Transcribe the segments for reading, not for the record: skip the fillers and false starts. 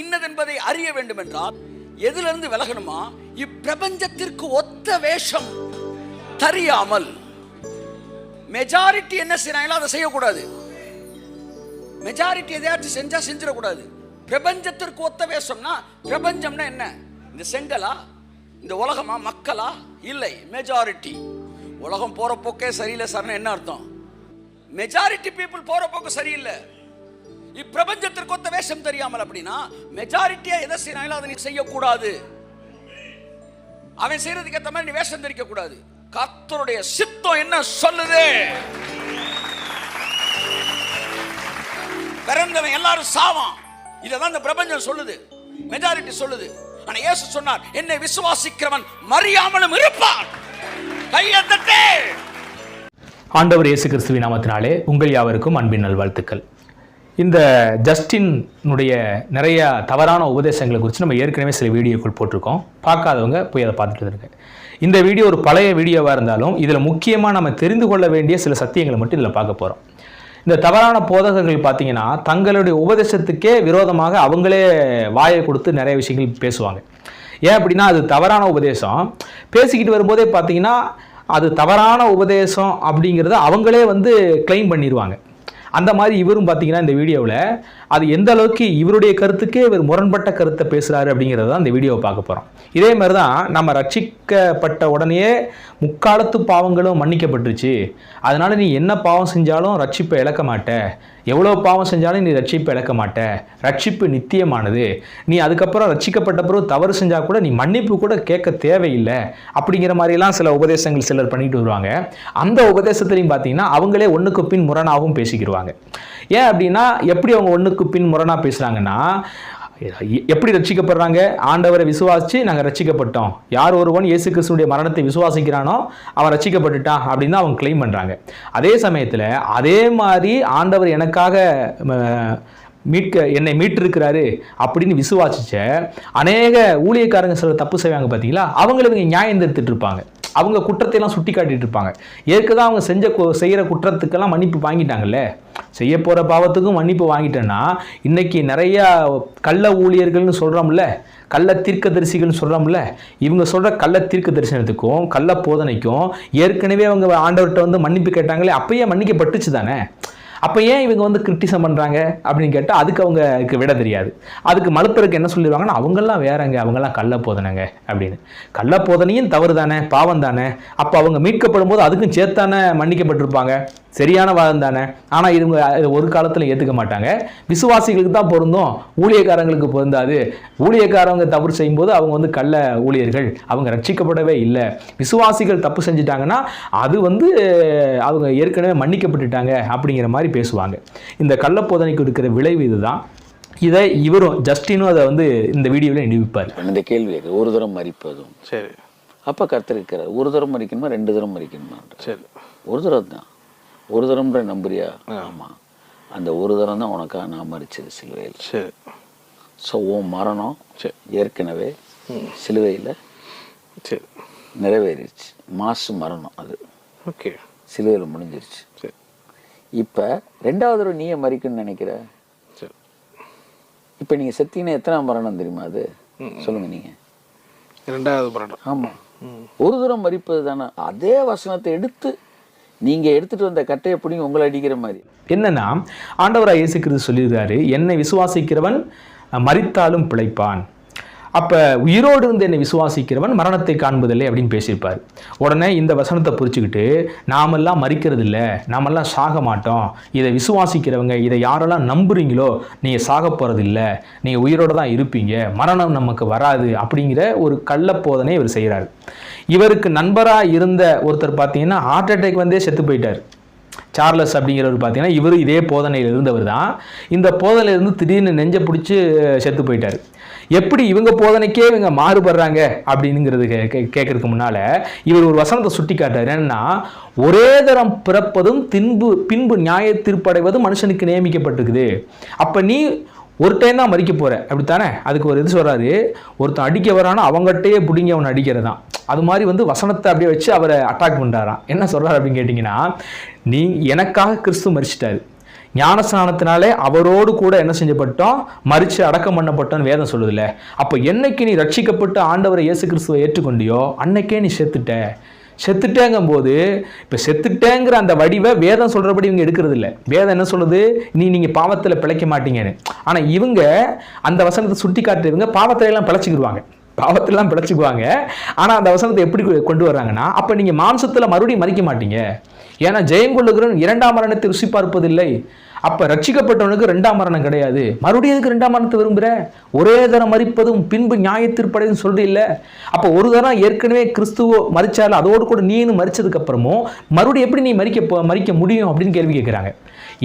இன்னதென்பதை அறிய வேண்டும் என்றால் எதிலிருந்து விலகணுமா? இப்பிரபஞ்சத்திற்கு ஒத்த வேஷம் தெரியாமல். மெஜாரிட்டி என்ன செய்யறாங்களோ அதை செய்யக்கூடாது. மெஜாரிட்டி எதையாச்சும் செஞ்சா செஞ்சிடக்கூடாது. பிரபஞ்சத்திற்கு ஒத்த வேஷம்னா, பிரபஞ்சம்னா என்ன? இந்த செங்கலா, இந்த உலகமா, மக்களா? இல்லை, மெஜாரிட்டி. உலகம் போற போக்கே சரியில்லை சார், என்ன அர்த்தம்? மெஜாரிட்டி பீப்புள் போற போக்கு சரியில்லை. இப்பிரபஞ்சத்திற்கு ஒத்த வேஷம் தெரியாமல் அப்படின்னா மெஜாரிட்டியா எதை செய்யறாங்களோ அதை நீ செய்யக்கூடாது. அவன் செய்யறதுக்கு ஏற்ற மாதிரி நீ வேஷம் தெரிக்க கூடாது. கர்த்தருடைய சித்தம் என்ன சொல்லுது? பிறந்தவன் எல்லாரும் சாவான். இததான் இந்த பிரபஞ்சம் சொல்லுது, மெஜாரிட்டி சொல்லுது. ஆனா இயேசு சொன்னார், என்னை விசுவாசிக்கிறவன் மரியாமலும் இருப்பான். கையெழுத்தே. ஆண்டவர் இயேசு கிறிஸ்துவின் நாமத்தினாலே உங்கள் யாவருக்கும் அன்பின் நல்வாழ்த்துக்கள். இந்த ஜஸ்டினுடைய நிறைய தவறான உபதேசங்களை குறித்து நம்ம ஏற்கனவே சில வீடியோக்கள் போட்டிருக்கோம். பார்க்காதவங்க போய் அதை பார்த்துட்டு இருங்க. இந்த வீடியோ ஒரு பழைய வீடியோவாக இருந்தாலும் இதில் முக்கியமாக நம்ம தெரிந்து கொள்ள வேண்டிய சில சத்தியங்களை மட்டும் இதில் பார்க்க போகிறோம். இந்த தவறான போதகர்கள் பார்த்தீங்கன்னா தங்களுடைய உபதேசத்துக்கே விரோதமாக அவங்களே வாயை கொடுத்து நிறைய விஷயங்கள் பேசுவாங்க. ஏன் அப்படின்னா அது தவறான உபதேசம். பேசிக்கிட்டு வரும்போதே பார்த்தீங்கன்னா அது தவறான உபதேசம் அப்படிங்கிறத அவங்களே கிளைம் பண்ணிடுவாங்க. அந்த மாதிரி இவரும் பார்த்தீங்கன்னா இந்த வீடியோவில் அது எந்த அளவுக்கு இவருடைய கருத்துக்கே இவர் முரண்பட்ட கருத்தை பேசுகிறாரு அப்படிங்கிறத தான் இந்த வீடியோவை பார்க்க போகிறோம். இதே மாதிரி தான் நம்ம ரட்சிக்கப்பட்ட உடனேயே முக்காலத்து பாவங்களும் மன்னிக்கப்பட்டுருச்சு, அதனால் நீ என்ன பாவம் செஞ்சாலும் ரட்சிப்பை இழக்க மாட்ட, எவ்வளோ பாவம் செஞ்சாலும் நீ ரட்சிப்பை இழக்க மாட்ட, ரட்சிப்பு நித்தியமானது, நீ அதுக்கப்புறம் ரட்சிக்கப்பட்ட பிறகு தவறு செஞ்சால் கூட நீ மன்னிப்பு கூட கேட்க தேவையில்லை அப்படிங்கிற மாதிரிலாம் சில உபதேசங்கள் சிலர் பண்ணிட்டு வருவாங்க. அந்த உபதேசத்துலையும் பார்த்தீங்கன்னா அவங்களே ஒன்றுக்கு பின் முரணாகவும் பேசிக்கிடுவாங்க. ஏன் அப்படின்னா எப்படி அவங்க ஒன்றுக்கு பின் முரணாக பேசுகிறாங்கன்னா, எப்படி ரட்சிக்கப்படுறாங்க? ஆண்டவரை விசுவாசித்து நாங்கள் ரட்சிக்கப்பட்டோம், யார் ஒருவன் இயேசு கிறிஸ்துடைய மரணத்தை விசுவாசிக்கிறானோ அவன் ரட்சிக்கப்பட்டுட்டான் அப்படின்னு அவங்க கிளைம் பண்ணுறாங்க. அதே சமயத்தில் அதே மாதிரி ஆண்டவர் எனக்காக என்னை மீட்டிருக்கிறாரு அப்படின்னு விசுவாசிச்ச அநேக ஊழியக்காரங்க சில தப்பு செய்வாங்க பார்த்தீங்களா, அவங்களை இவங்க நியாயம் தடுத்துட்டு இருப்பாங்க. அவங்க குற்றத்தையெல்லாம் சுட்டி காட்டிட்டு இருப்பாங்க. ஏற்கதான் அவங்க செய்கிற குற்றத்துக்கெல்லாம் மன்னிப்பு வாங்கிட்டாங்கல்ல, செய்ய போகிற பாவத்துக்கும் மன்னிப்பு வாங்கிட்டேன்னா இன்னைக்கு நிறையா கள்ள ஊழியர்கள்னு சொல்கிறோம்ல, கள்ள தீர்க்கதரிசிகள்னு சொல்கிறோம்ல, இவங்க சொல்கிற கள்ள தீர்க்க தரிசனத்துக்கும் கள்ள போதனைக்கும் ஏற்கனவே அவங்க ஆண்டவர்கிட்ட மன்னிப்பு கேட்டாங்களே, அப்பயே மன்னிக்கப்பட்டுச்சு தானே. அப்போ ஏன் இவங்க கிரிட்டிசம் பண்ணுறாங்க அப்படின்னு கேட்டால் அதுக்கு அவங்களுக்கு விட தெரியாது. அதுக்கு மறுப்பதற்கு என்ன சொல்லிடுவாங்கன்னா அவங்கெல்லாம் வேறங்க, அவங்கெல்லாம் கள்ள போதனைங்க அப்படின்னு. கள்ள போதனையும் தவறு தானே, பாவம் தானே. அப்போ அவங்க மீட்கப்படும் போது அதுக்கும் சேர்த்தானே மன்னிக்கப்பட்டிருப்பாங்க, சரியான வாதம் தானே. ஆனால் இவங்க ஒரு காலத்தில் ஏற்றுக்க மாட்டாங்க. விசுவாசிகளுக்கு தான் பொருந்தும், ஊழியக்காரங்களுக்கு பொருந்தாது. ஊழியக்காரங்க தவறு செய்யும்போது அவங்க கள்ள ஊழியர்கள், அவங்க ரட்சிக்கப்படவே இல்லை. விசுவாசிகள் தப்பு செஞ்சுட்டாங்கன்னா அது அவங்க ஏற்கனவே மன்னிக்கப்பட்டுட்டாங்க அப்படிங்கிற மாதிரி பேசுவாங்க. இந்த கள்ளப்போதனைக்கு இருக்கிற விளைவு இதுதான். இதை இவரும் ஜஸ்டினும் அதை இந்த வீடியோவில் நிரூபிப்பார். இந்த கேள்வி ஒரு தரம் மறிப்பதும் சரி, அப்போ கர்த்தர் இருக்கிறார். ஒரு தரம் மறிக்கணுமா 2 தரம் மறிக்கணுமா? சரி, ஒரு தரம் தான். ஒரு தரம்ன்ற நம்புறியா? ஆமாம், அந்த ஒரு தரம் தான் உனக்காக நான் மறிச்சது சிலுவையில். சரி, ஸோ உன் மரணம் ஏற்கனவே சிலுவையில் சரி நிறைவேறிடுச்சு. மாசு மரணம் அது ஓகே சிலுவையில் முடிஞ்சிருச்சு. சரி, இப்போ 2வது தடவை நீயே மறிக்கணும்னு நினைக்கிற. சரி, இப்போ நீங்கள் செத்தீங்கன்னா எத்தனை மரணம் தெரியுமா அது? சொல்லுங்கள் நீங்கள். 2வது மரணம். ஆமாம், ஒரு தரம் மறிப்பது தானே. அதே வசனத்தை எடுத்து நீங்கள் எடுத்துகிட்டு வந்த கட்டையை பிடிங்க உங்களை அடிக்கிற மாதிரி. என்னன்னா ஆண்டவராக இயேசு கிறிஸ்து சொல்லியிருக்காரு, என்னை விசுவாசிக்கிறவன் மரித்தாலும் பிழைப்பான். அப்போ உயிரோடு இருந்து என்னை விசுவாசிக்கிறவன் மரணத்தை காண்பதில்லை அப்படின்னு பேசியிருப்பார். உடனே இந்த வசனத்தை புரிச்சுக்கிட்டு நாமெல்லாம் மறிக்கிறது இல்லை, நாமெல்லாம் சாக மாட்டோம், இதை விசுவாசிக்கிறவங்க, இதை யாரெல்லாம் நம்புறீங்களோ நீங்கள் சாக போகிறது இல்லை, நீங்கள் உயிரோடு தான் இருப்பீங்க, மரணம் நமக்கு வராது அப்படிங்கிற ஒரு கள்ளப்போதனை இவர் செய்கிறார். இவருக்கு நண்பராக இருந்த ஒருத்தர் பார்த்தீங்கன்னா ஹார்ட் அட்டாக் வந்தே செத்து போயிட்டார். சார்லஸ் அப்படிங்கிறவர் பார்த்தீங்கன்னா இவர் இதே போதனையில் இருந்தவர் தான். இந்த போதனையிலிருந்து திடீர்னு நெஞ்சை பிடிச்சி செத்து போயிட்டார். எப்படி இவங்க போதனைக்கே இவங்க மாறுபடுறாங்க அப்படிங்கிறது கேட்கறதுக்கு முன்னால் இவர் ஒரு வசனத்தை சுட்டி காட்டார். என்னன்னா, ஒரே தரம் பிறப்பதும் பின்பு நியாய தீர்ப்படைவதும் மனுஷனுக்கு நியமிக்கப்பட்டிருக்குது. அப்போ நீ ஒரு டைம் தான் மறிக்க போகிற அப்படித்தானே. அதுக்கு ஒரு இது சொல்கிறாரு, ஒருத்தன் அடிக்க வரானா அவங்ககிட்டயே பிடிங்கி அவனை அடிக்கிறதான். அது மாதிரி வசனத்தை அப்படியே வச்சு அவரை அட்டாக் பண்ணுறாராம். என்ன சொல்கிறார் அப்படின்னு கேட்டிங்கன்னா, நீ எனக்காக கிறிஸ்து மரிச்சிட்டாரு, ஞானஸ்நானத்தினாலே அவரோடு கூட என்ன செஞ்சப்பட்டோம், மரிச்சு அடக்கம் பண்ணப்பட்டோன்னு வேதம் சொல்லுதுல்ல. அப்போ என்னைக்கு நீ ரட்சிக்கப்பட்டு ஆண்டவரை இயேசு கிறிஸ்துவை ஏற்றுக்கொண்டியோ அன்னைக்கே நீ செத்துட்டேங்கும் போது, இப்போ செத்துட்டேங்கிற அந்த வடிவை வேதம் சொல்கிறபடி இவங்க எடுக்கிறது இல்லை. வேதம் என்ன சொல்லுது, நீங்கள் பாவத்தில் பிழைக்க மாட்டீங்கன்னு. ஆனால் இவங்க அந்த வசனத்தை சுட்டி காட்டுறவங்க பாவத்திலெல்லாம் பிழைச்சிக்குவாங்க. ஆனால் அந்த வசனத்தை எப்படி கொண்டு வர்றாங்கன்னா, அப்போ நீங்கள் மாம்சத்தில் மறுபடியும் மறிக்க மாட்டீங்க. ஏன்னா ஜெயங்கொள்ளுகிறவன் 2ஆம் மரணத்தை ருசி பார்ப்பதில்லை. அப்போ ரட்சிக்கப்பட்டவனுக்கு 2ஆம் மரணம் கிடையாது. மறுபடியும் எதுக்கு 2ஆம் மரணத்தை விரும்புகிற? ஒரே தரம் மரிப்பதும் பின்பு நியாயத்தீர்ப்படையும் சொல்றது இல்லை. அப்போ ஒரு தரம் ஏற்கனவே கிறிஸ்துவோ மரிச்சாலும் அதோடு கூட நீனும் மரிச்சதுக்கு அப்புறமும் மறுபடியும் எப்படி நீ மரிக்க முடியும் அப்படின்னு கேள்வி கேட்குறாங்க.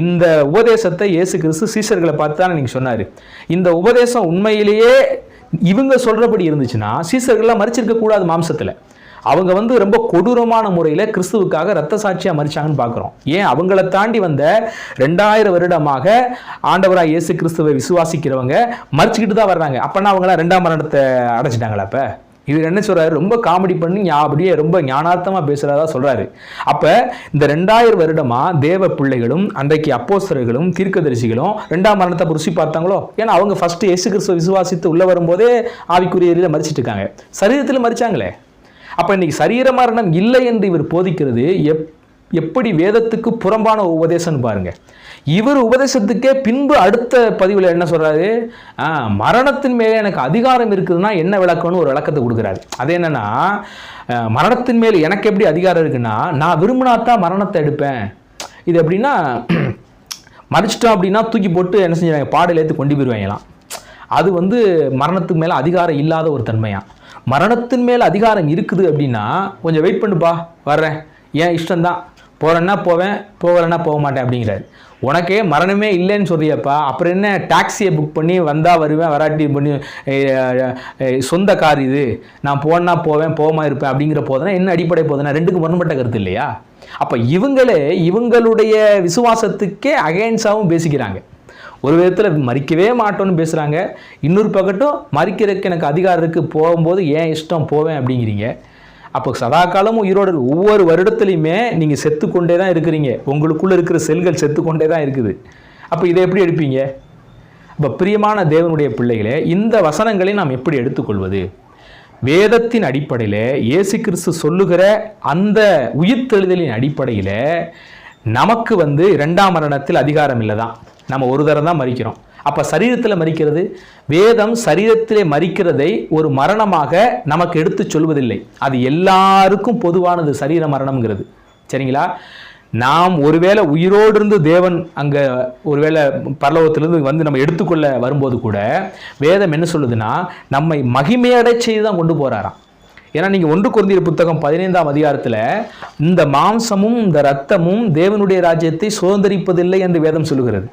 இந்த உபதேசத்தை இயேசு கிறிஸ்து சீஷர்களை பார்த்து தான் நீங்கள் சொன்னார். இந்த உபதேசம் உண்மையிலேயே இவங்க சொல்கிறபடி இருந்துச்சுன்னா சீஷர்கள்லாம் மரிச்சிருக்க கூடாது. மாம்சத்தில் அவங்க ரொம்ப கொடூரமான முறையில் கிறிஸ்துவுக்காக இரத்த சாட்சியாக மரிச்சாங்கன்னு பார்க்குறோம். ஏன் அவங்கள தாண்டி வந்த 2000 வருடமாக ஆண்டவராக இயேசு கிறிஸ்துவை விசுவாசிக்கிறவங்க மரிச்சுக்கிட்டு தான் வர்றாங்க. அப்போனா அவங்களாம் 2ஆம் மரணத்தை அடைச்சிட்டாங்களா? அப்போ இவர் என்ன சொல்கிறாரு, ரொம்ப காமெடி பண்ணி அப்படியே ரொம்ப ஞானார்த்தமாக பேசுகிறதா சொல்கிறாரு. அப்போ இந்த 2000 வருடமாக தேவ பிள்ளைகளும் அன்றைக்கு அப்போஸ்தலர்களும் தீர்க்கதரிசிகளும் 2ஆம் மரணத்தை ருசி பார்த்தாங்களோ? ஏன்னா அவங்க ஃபஸ்ட்டு இயேசு கிறிஸ்துவை விசுவாசித்து உள்ளே வரும்போதே ஆவிக்குரிய மரிச்சிட்டு இருக்காங்க, சரீரத்தில் மரிச்சாங்களே. அப்போ இன்னைக்கு சரீர மரணம் இல்லை என்று இவர் போதிக்கிறது எப்படி வேதத்துக்கு புறம்பான உபதேசம்னு பாருங்க. இவர் உபதேசத்துக்கே பின்பு அடுத்த பதிவில் என்ன சொல்றாரு, மரணத்தின் மேலே எனக்கு அதிகாரம் இருக்குதுன்னா என்ன விளக்கம்னு ஒரு விளக்கத்தை கொடுக்குறாரு. அது என்னன்னா, மரணத்தின் மேல் எனக்கு எப்படி அதிகாரம் இருக்குன்னா, நான் விரும்பினாத்தான் மரணத்தை எடுப்பேன். இது எப்படின்னா, மறிச்சிட்டோம் அப்படின்னா தூக்கி போட்டு என்ன செஞ்சாங்க, பாடையில் ஏற்று கொண்டு போயிடுவாங்களாம். அது மரணத்துக்கு மேலே அதிகாரம் இல்லாத ஒரு தன்மையா. மரணத்தின் மேல் அதிகாரம் இருக்குது அப்படின்னா கொஞ்சம் வெயிட் பண்ணுப்பா, வர்றேன், ஏன் இஷ்டம்தான், போகிறேன்னா போவேன், போகலைன்னா போக மாட்டேன் அப்படிங்கிறாரு. உனக்கே மரணமே இல்லைன்னு சொல்றியப்பா, அப்புறம் என்ன டாக்ஸியை புக் பண்ணி வந்தால் வருவேன், வராட்டி பண்ணி சொந்த கார் இது, நான் போனா போவேன், போகாம இருப்பேன் அப்படிங்கிற போதுனா என்ன அடிப்படை போதுனா? ரெண்டுக்கு முரண்பட்ட கருத்து இல்லையா? அப்போ இவங்களுடைய விசுவாசத்துக்கே அகைன்ஸ்டாகவும் பேசிக்கிறாங்க. ஒரு விதத்தில் மறிக்கவே மாட்டோன்னு பேசுகிறாங்க, இன்னொரு பக்கட்டும் மறிக்கிறதுக்கு எனக்கு அதிகாரம் இருக்குது, போகும்போது ஏன் இஷ்டம் போவேன் அப்படிங்கிறீங்க. அப்போ சதா காலமும் உயிரோடு ஒவ்வொரு வருடத்துலையுமே நீங்கள் செத்துக்கொண்டே தான் இருக்கிறீங்க, உங்களுக்குள்ளே இருக்கிற செல்கள் செத்துக்கொண்டே தான் இருக்குது. அப்போ இதை எப்படி எடுப்பீங்க? இப்போ பிரியமான தேவனுடைய பிள்ளைகளே, இந்த வசனங்களை நாம் எப்படி எடுத்துக்கொள்வது? வேதத்தின் அடிப்படையில் இயேசு கிறிஸ்து சொல்லுகிற அந்த உயிர்த்தெழுதலின் அடிப்படையில் நமக்கு 2ஆம் மரணத்தில் அதிகாரம் இல்லை தான். நம்ம ஒரு தரம் தான் மரிக்கிறோம். அப்போ சரீரத்தில் மரிக்கிறது, வேதம் சரீரத்திலே மரிக்கிறதை ஒரு மரணமாக நமக்கு எடுத்து சொல்வதில்லை. அது எல்லாருக்கும் பொதுவானது சரீர மரணம்ங்கிறது. சரிங்களா? நாம் ஒருவேளை உயிரோடு இருந்து தேவன் அங்கே ஒருவேளை பரலோகத்திலிருந்து நம்ம எடுத்துக்கொள்ள வரும்போது கூட வேதம் என்ன சொல்லுதுன்னா, நம்மை மகிமையடை செய்து தான் கொண்டு போகிறாராம். ஏன்னா நீங்கள் 1 கொரிந்தியர் புத்தகம் 15ஆம் அதிகாரத்தில் இந்த மாம்சமும் இந்த இரத்தமும் தேவனுடைய ராஜ்யத்தை சுதந்திரிப்பதில்லை என்று வேதம் சொல்லுகிறது.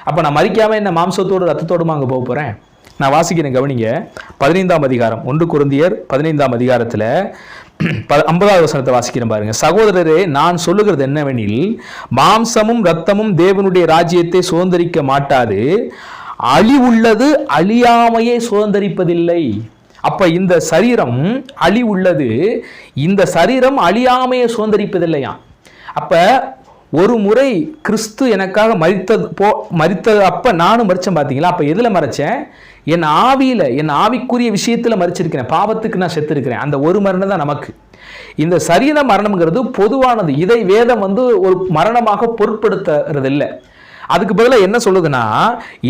அப்போ நான் மரிக்காமல் என்ன மாம்சத்தோடு ரத்தத்தோடுமா அங்கே போக போகிறேன்? நான் வாசிக்கிறேன், கவனிங்க. 15ஆம் அதிகாரம் 1 கொரிந்தியர் 15ஆம் அதிகாரத்தில் 50வது வசனத்தை வாசிக்கிறேன் பாருங்க. சகோதரரே, நான் சொல்லுகிறது என்னவெனில், மாம்சமும் இரத்தமும் தேவனுடைய ராஜ்யத்தை சுதந்திரிக்க மாட்டாது, அழிவுள்ளது அழியாமையை சுதந்திரிப்பதில்லை. அப்ப இந்த சரீரம் அழிவுள்ளது, இந்த சரீரம் அழியாமையை சுதந்திரிப்பதில்லையா. அப்ப ஒரு முறை கிறிஸ்து எனக்காக மரித்தது அப்ப நானும் மரிச்சேன். பார்த்தீங்களா? அப்ப எதுல மறைச்சேன்? என் ஆவியில, என் ஆவிக்குரிய விஷயத்துல மரிச்சிருக்கிறேன். பாவத்துக்கு நான் செத்து இருக்கிறேன். அந்த ஒரு மரணம் தான் நமக்கு. இந்த சரீர மரணம்ங்கிறது பொதுவானது. இதை வேதம் ஒரு மரணமாக பொருட்படுத்துறது இல்லை. அதுக்கு பதிலாக என்ன சொல்லுதுன்னா,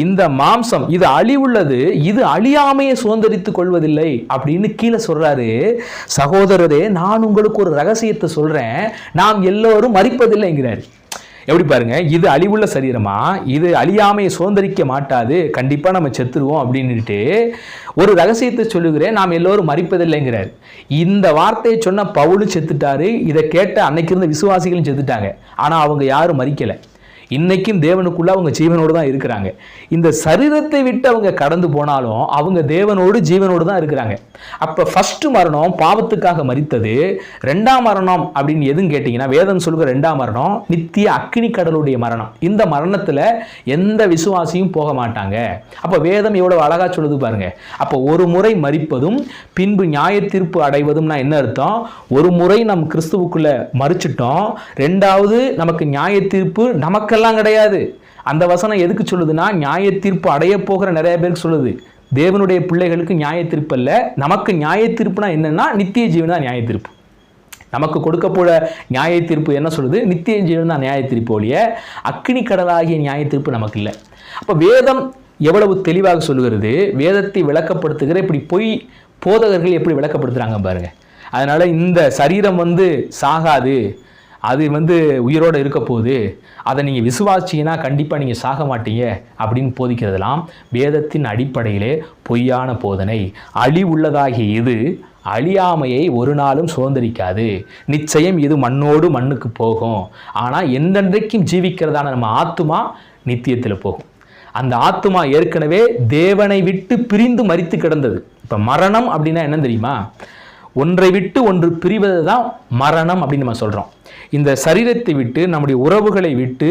இந்த மாம்சம் இது அழிவுள்ளது, இது அழியாமையை சுதந்திரித்துக் கொள்வதில்லை அப்படின்னு கீழே சொல்றாரு. சகோதரரே, நான் உங்களுக்கு ஒரு ரகசியத்தை சொல்றேன், நாம் எல்லோரும் மரிப்பதில்லைங்கிறாரு. எப்படி பாருங்க, இது அழிவுள்ள சரீரமா, இது அழியாமையை சுதந்திரிக்க மாட்டாது, கண்டிப்பா நம்ம செத்துருவோம் அப்படின்னுட்டு ஒரு ரகசியத்தை சொல்லுகிறேன், நாம் எல்லோரும் மரிப்பதில்லைங்கிறார். இந்த வார்த்தையை சொன்ன பவுலும் செத்துட்டாரு, இதை கேட்ட அன்னைக்கு இருந்த விசுவாசிகளும் செத்துட்டாங்க. ஆனா அவங்க யாரும் மரிக்கலை. இன்னைக்கும் தேவனுக்குள்ள அவங்க ஜீவனோடு தான் இருக்கிறாங்க. இந்த சரீரத்தை விட்டு அவங்க கடந்து போனாலும் அவங்க தேவனோடு ஜீவனோடு தான் இருக்கிறாங்க. அப்ப ஃபர்ஸ்ட் மரணம் பாவத்துக்காக மரித்தது. 2ஆம் மரணம் அப்படின்னு எதுன்னு கேட்டீங்கன்னா, வேதம் சொல்கிற 2ஆம் மரணம் நித்திய அக்கினி கடலுடைய மரணம். இந்த மரணத்துல எந்த விசுவாசியும் போக மாட்டாங்க. அப்ப வேதம் எவ்வளவு அழகா சொல்லுது பாருங்க. அப்ப ஒரு முறை மரிப்பதும் பின்பு நியாய தீர்ப்பு அடைவதும்னா என்ன அர்த்தம்? ஒரு முறை நம் கிறிஸ்துவுக்குள்ள மரிச்சிட்டோம், 2வது நமக்கு நியாய தீர்ப்பு நமக்கு எல்லாம் கிடையாது. அந்த வசனம் எதுக்கு சொல்லுதுன்னா, நியாய தீர்ப்பு அடைய போகிற நிறைய பேருக்கு சொல்லுது. தேவனுடைய பிள்ளைகளுக்கு நியாய தீர்ப்பு அல்ல, நமக்கு நியாய தீர்ப்புனா என்னன்னா நித்திய ஜீவன் தான் நியாய தீர்ப்பு. நமக்கு கொடுக்கப்போற நியாய தீர்ப்பு என்ன சொல்லுது? நித்திய ஜீவன் தான் நியாய தீர்ப்பு ஒழிய அக்கினி கடலாகிய நியாய தீர்ப்பு நமக்கு இல்லை. அப்போ வேதம் எவ்வளவு தெளிவாக சொல்லுகிறது, வேதத்தை விளக்கப்படுத்துகிற இப்படி பொய் போதகர்கள் எப்படி விளக்கப்படுத்துகிறாங்க பாருங்க. அதனால இந்த சரீரம் சாகாது, அது உயிரோடு இருக்க போகுது, அதை நீங்கள் விசுவாசிங்கன்னா கண்டிப்பாக நீங்கள் சாக மாட்டீங்க அப்படின்னு போதிக்கிறதெல்லாம் வேதத்தின் அடிப்படையிலே பொய்யான போதனை. அழிவுள்ளதாகிய இது அழியாமையை ஒரு நாளும் சுதந்திரிக்காது. நிச்சயம் இது மண்ணோடு மண்ணுக்கு போகும். ஆனால் என்றென்றைக்கும் ஜீவிக்கிறதான நம்ம ஆத்துமா நித்தியத்தில் போகும். அந்த ஆத்துமா ஏற்கனவே தேவனை விட்டு பிரிந்து மரித்து கிடந்தது. இப்போ மரணம் அப்படின்னா என்ன தெரியுமா? ஒன்றை விட்டு ஒன்று பிரிவது தான் மரணம் அப்படின்னு நம்ம சொல்கிறோம். இந்த சரீரத்தை விட்டு, நம்முடைய உறவுகளை விட்டு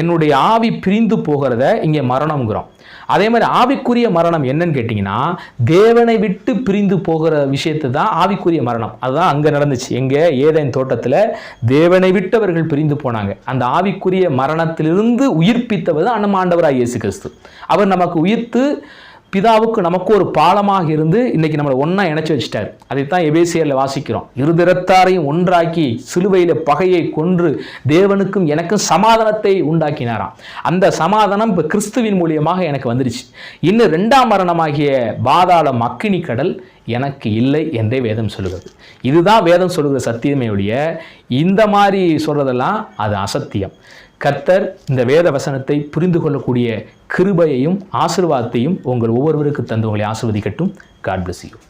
என்னுடைய ஆவி பிரிந்து போகிறத இங்கே மரணம்ங்கிறோம். அதே மாதிரி ஆவிக்குரிய மரணம் என்னன்னு கேட்டிங்கன்னா, தேவனை விட்டு பிரிந்து போகிற விஷயத்தை தான் ஆவிக்குரிய மரணம். அதுதான் அங்கே நடந்துச்சு. எங்கே? ஏதேன் தோட்டத்தில் தேவனை விட்டவர்கள் பிரிந்து போனாங்க. அந்த ஆவிக்குரிய மரணத்திலிருந்து உயிர்ப்பித்தவர் தான் நம்ம ஆண்டவராக இயேசு கிறிஸ்து. அவர் நமக்கு உயிர்த்து பிதாவுக்கு நமக்கு ஒரு பாலமாக இருந்து இன்னைக்கு நம்மளை ஒன்றா இணைச்சி வச்சுட்டார். அதைத்தான் எபேசியரில் வாசிக்கிறோம். இருதிறத்தாரையும் ஒன்றாக்கி சிலுவையில் பகையை கொன்று தேவனுக்கும் எனக்கும் சமாதானத்தை உண்டாக்கினாராம். அந்த சமாதானம் இப்போ கிறிஸ்துவின் மூலியமாக எனக்கு வந்துருச்சு. இன்னும் 2ஆம் மரணமாகிய பாதாளம் அக்கினி கடல் எனக்கு இல்லை என்றே வேதம் சொல்லுகிறது. இதுதான் வேதம் சொல்லுகிற சத்தியமே ஒழிய இந்த மாதிரி சொல்றதெல்லாம் அது அசத்தியம். கர்த்தர் இந்த வேத வசனத்தை புரிந்து கொள்ளக்கூடிய கிருபையையும் ஆசீர்வாதத்தையும் உங்கள் ஒவ்வொருவருக்கு தந்து உங்களை ஆசீர்வதிக்கட்டும். God bless you.